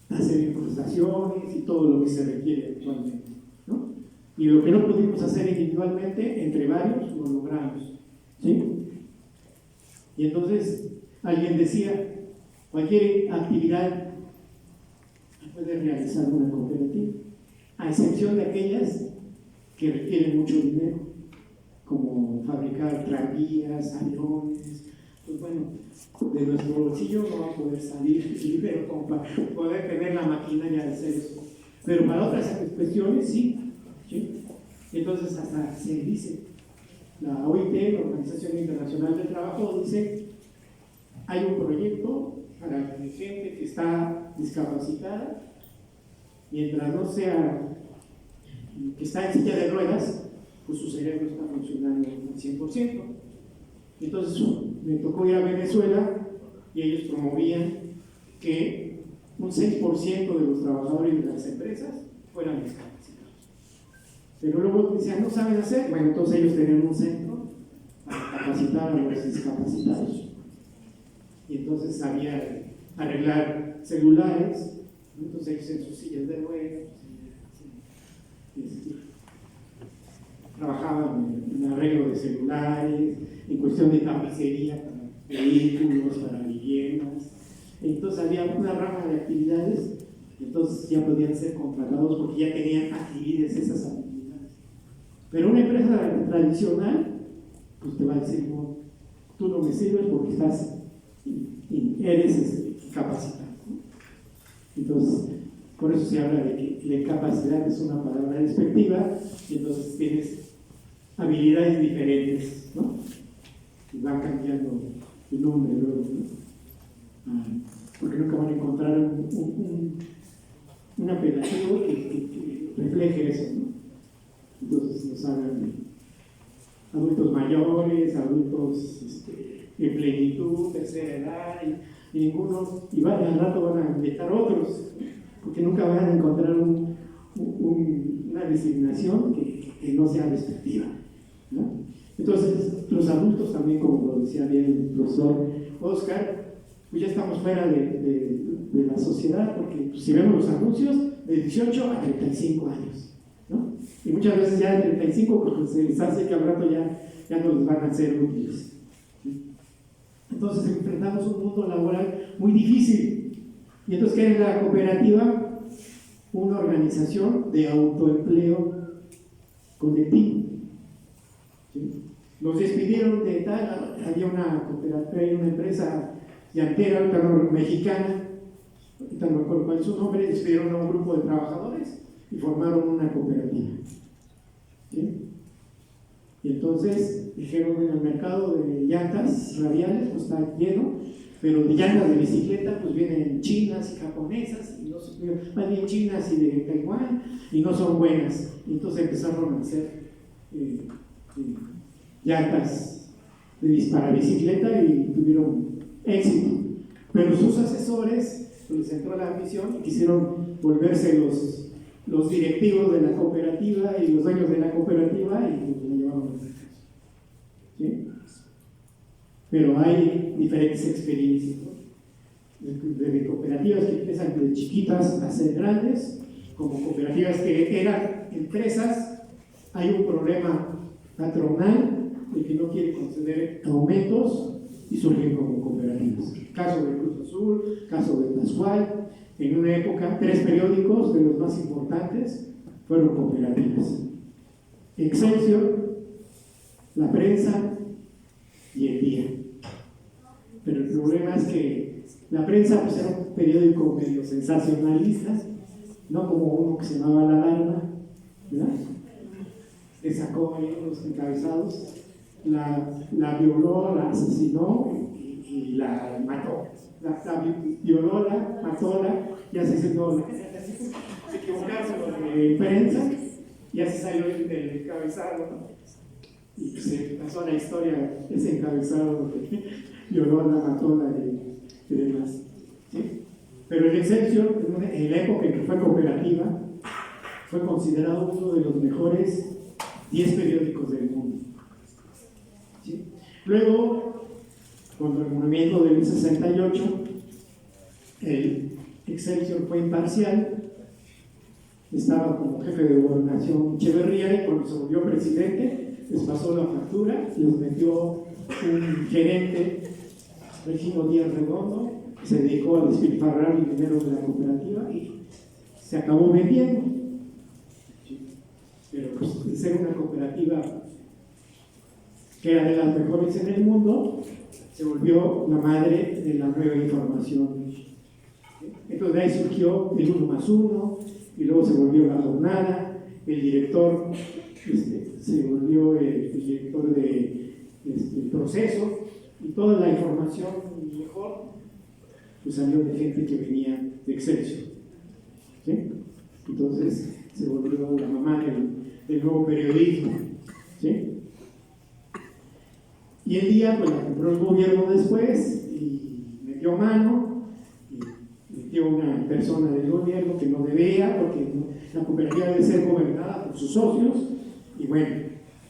hacer incrustaciones y todo lo que se requiere actualmente, ¿no? Y lo que no pudimos hacer individualmente, entre varios lo logramos, ¿sí? Y entonces alguien decía, cualquier actividad puede realizar una cooperativa, a excepción de aquellas que requieren mucho dinero, como fabricar tranvías, aviones. Pues bueno, de nuestro bolsillo no va a poder salir dinero como para poder tener la maquinaria de hacer eso. Pero para otras cuestiones sí, ¿sí? Entonces hasta se dice, la OIT, la Organización Internacional del Trabajo, dice, hay un proyecto para gente que está discapacitada, mientras no sea que está en silla de ruedas, pues su cerebro está funcionando al 100%. Entonces me tocó ir a Venezuela y ellos promovían que un 6% de los trabajadores de las empresas fueran discapacitados. Pero luego decían, no saben hacer, bueno, entonces ellos tenían un centro para capacitar a los discapacitados. Y entonces sabía arreglar celulares, entonces ellos en sus sillas de ruedas, trabajaban en arreglo de celulares, en cuestión de tapicería para vehículos, para viviendas. Entonces había una rama de actividades, entonces ya podían ser contratados porque ya tenían adquiridas esas habilidades. Pero una empresa tradicional, pues te va a decir, no, tú no me sirves porque eres capacitado, ¿no? Entonces, por eso se habla de que la incapacidad es una palabra despectiva, y entonces tienes habilidades diferentes, ¿no? Y van cambiando el nombre luego, ¿no? Porque nunca van a encontrar un apelativo que refleje eso, ¿no? Entonces nos hablan de adultos mayores, adultos en plenitud, tercera edad, y ninguno, y al rato van a inventar otros, porque nunca van a encontrar una designación que no sea despectiva, ¿no? Entonces, los adultos también, como lo decía bien el profesor Oscar, pues ya estamos fuera de la sociedad, porque pues, si vemos los anuncios, de 18 a 35 años, ¿no? Y muchas veces ya de 35, porque se les hace que al rato ya no les van a ser útiles. Entonces enfrentamos un mundo laboral muy difícil. Y entonces, ¿qué es la cooperativa? Una organización de autoempleo colectivo. ¿Sí? Nos despidieron de tal, había una empresa llantera, mexicana, ahorita no me acuerdo cuál es su nombre, despidieron a un grupo de trabajadores y formaron una cooperativa. ¿Sí? Y entonces dijeron, en el mercado de llantas radiales pues está lleno, pero de llantas de bicicleta pues vienen chinas y japonesas, y más bien chinas y de Taiwán, y no son buenas. Y entonces empezaron a hacer llantas para bicicleta y tuvieron éxito. Pero sus asesores pues, les entró la ambición y quisieron volverse los directivos de la cooperativa y los dueños de la cooperativa, y pues, lo llevaron al fracaso. ¿Sí? Pero hay diferentes experiencias, ¿no? Desde cooperativas que empiezan de chiquitas a ser grandes, como cooperativas que eran empresas. Hay un problema patronal de que no quiere conceder aumentos y surgen como cooperativas. Caso de Cruz Azul, caso de Pascual. En una época, 3 periódicos de los más importantes fueron cooperativas: Excelsior, La Prensa y El Día. Pero el problema es que La Prensa pues, era un periódico medio sensacionalista, no como uno que se llamaba La Alarma, ¿verdad? Le sacó ahí los encabezados, la violó, la asesinó y la mató. La violó, matóla, ya se equivocaron de prensa, ya se salió del encabezado, ¿no? Y se pasó la historia, ese encabezado que violó, matóla y demás, ¿sí? Pero el Excelsior, en la época en que fue cooperativa, fue considerado uno de los mejores 10 periódicos del mundo, ¿sí? Luego, con el movimiento del 68, el Excelsior fue imparcial, estaba como jefe de gobernación Echeverría, y cuando se volvió presidente les pasó la factura y los metió un gerente, Regino Díaz Redondo, se dedicó a despilfarrar el dinero de la cooperativa y se acabó vendiendo. Pero pues, de ser una cooperativa que era de las mejores en el mundo, se volvió la madre de la nueva información. Entonces de ahí surgió el 1+1, y luego se volvió la jornada, el director se volvió el director de proceso, y toda la información mejor pues salió de gente que venía de Excelsior. ¿Sí? Entonces se volvió la mamá del nuevo periodismo. ¿Sí? Y el día pues la compró el gobierno después y metió mano, y metió una persona del gobierno que no debía, porque la cooperativa debe ser gobernada por sus socios, y bueno,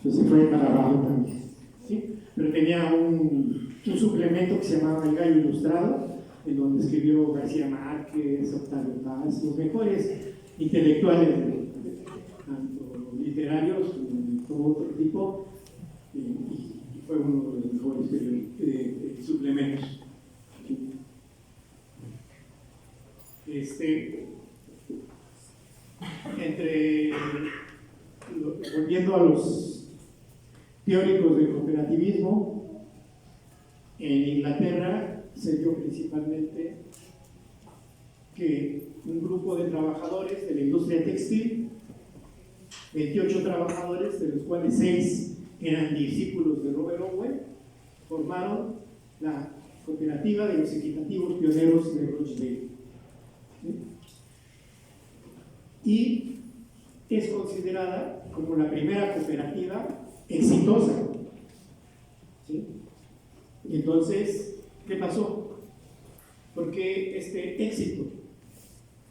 pues se fue para abajo también. ¿Sí? Pero tenía un suplemento que se llamaba El Gallo Ilustrado, en donde escribió García Márquez, Octavio Paz, los mejores intelectuales, tanto literarios como de todo otro tipo, y fue uno de los mejores suplementos. Volviendo a los teóricos del cooperativismo, en Inglaterra se dio principalmente que un grupo de trabajadores de la industria textil, 28 trabajadores, de los cuales 6 eran discípulos de Robert Owen, formaron la cooperativa de los equitativos pioneros de Rochdale. Y es considerada como la primera cooperativa exitosa. ¿Sí? Y entonces, ¿qué pasó? ¿Por qué este éxito?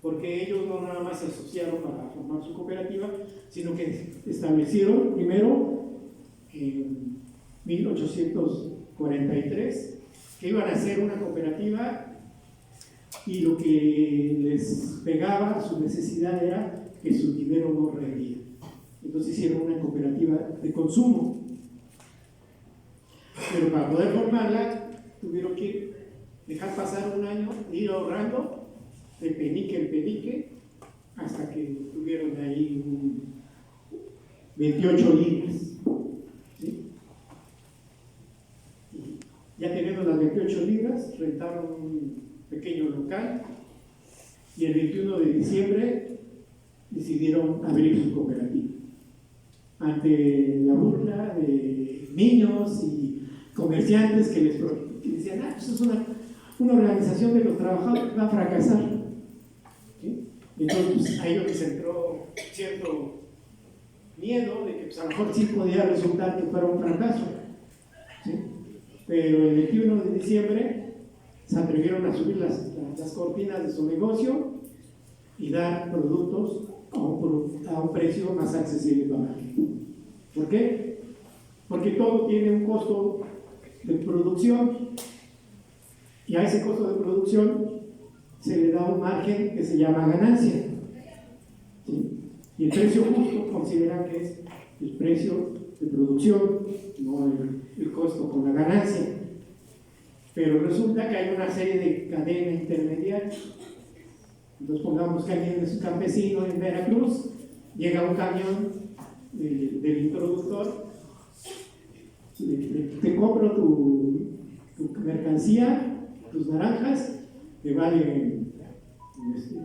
Porque ellos no nada más se asociaron para formar su cooperativa, sino que establecieron primero en 1843 que iban a ser una cooperativa, y lo que les pegaba, su necesidad era que su dinero no rendía. Entonces hicieron una cooperativa de consumo. Pero para poder formarla tuvieron que dejar pasar un año, ir ahorrando de penique en penique, hasta que tuvieron ahí 28 libras. ¿Sí? Y ya teniendo las 28 libras, rentaron un pequeño local, y el 21 de diciembre decidieron abrir su cooperativa. Ante la burla de niños y comerciantes que decían, pues es una organización de los trabajadores, va a fracasar. ¿Sí? Entonces pues, a ellos les entró cierto miedo de que pues, a lo mejor sí podía resultar que fuera un fracaso. ¿Sí? Pero el 21 de diciembre se atrevieron a subir las cortinas de su negocio y dar productos a un precio más accesible para la gente. ¿Por qué? Porque todo tiene un costo de producción, y a ese costo de producción se le da un margen que se llama ganancia. ¿Sí? Y el precio justo consideran que es el precio de producción, no el costo con la ganancia. Pero resulta que hay una serie de cadenas intermediarias. Entonces pongamos que alguien es un campesino en Veracruz, llega un camión del introductor, te compro tu mercancía, tus naranjas, te valen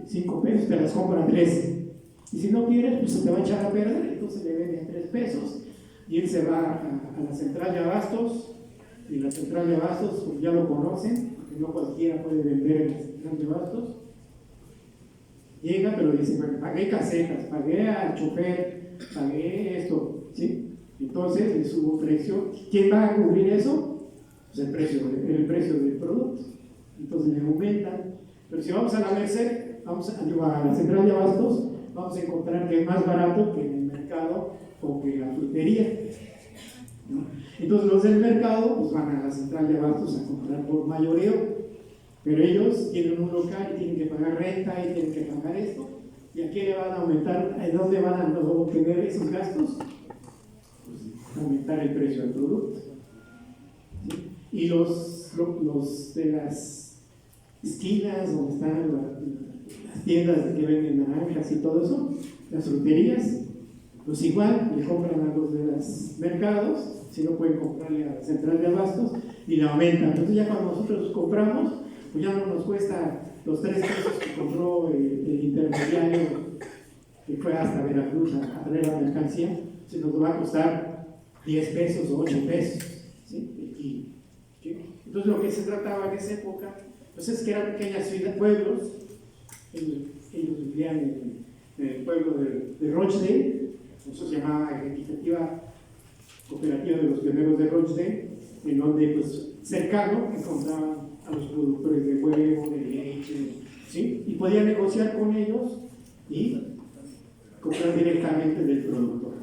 5 pesos, te las compro a 13. Y si no quieres, pues se te va a echar a perder, entonces le venden a 3 pesos. Y él se va a la central de abastos, y la central de abastos, pues ya lo conocen, porque no cualquiera puede vender en la central de abastos. Llega, pero dice, bueno, pagué casetas, pagué al chofer, pagué esto, ¿sí? Entonces le subo precio. ¿Quién va a cubrir eso? Pues el precio del producto. Entonces le aumentan. Pero si vamos a la Merced, vamos a la central de abastos, vamos a encontrar que es más barato que en el mercado o que la frutería, ¿no? Entonces los del mercado pues van a la central de abastos a comprar por mayoreo. Pero ellos tienen un local y tienen que pagar renta y tienen que pagar esto. ¿Y a qué le van a aumentar? ¿A dónde van a obtener esos gastos? Pues aumentar el precio del producto. ¿Sí? Y los de las esquinas donde están las tiendas que venden naranjas y todo eso, las fruterías, pues igual le compran a los de los mercados, si no pueden comprarle a la central de abastos y le aumentan. Entonces ya cuando nosotros compramos, pues ya no nos cuesta los 3 pesos que compró el intermediario que fue hasta Veracruz a traer la mercancía, se nos va a costar 10 pesos o 8 pesos, ¿sí? ¿Sí? Entonces lo que se trataba en esa época, pues es que eran pequeñas pueblos, ellos vivían en el pueblo de Rochdale, eso se llamaba Iniciativa Cooperativa de los Pioneros de Rochdale, en donde pues cercano encontraban a los productores de huevo, de leche, ¿sí? Y podían negociar con ellos y comprar directamente del productor.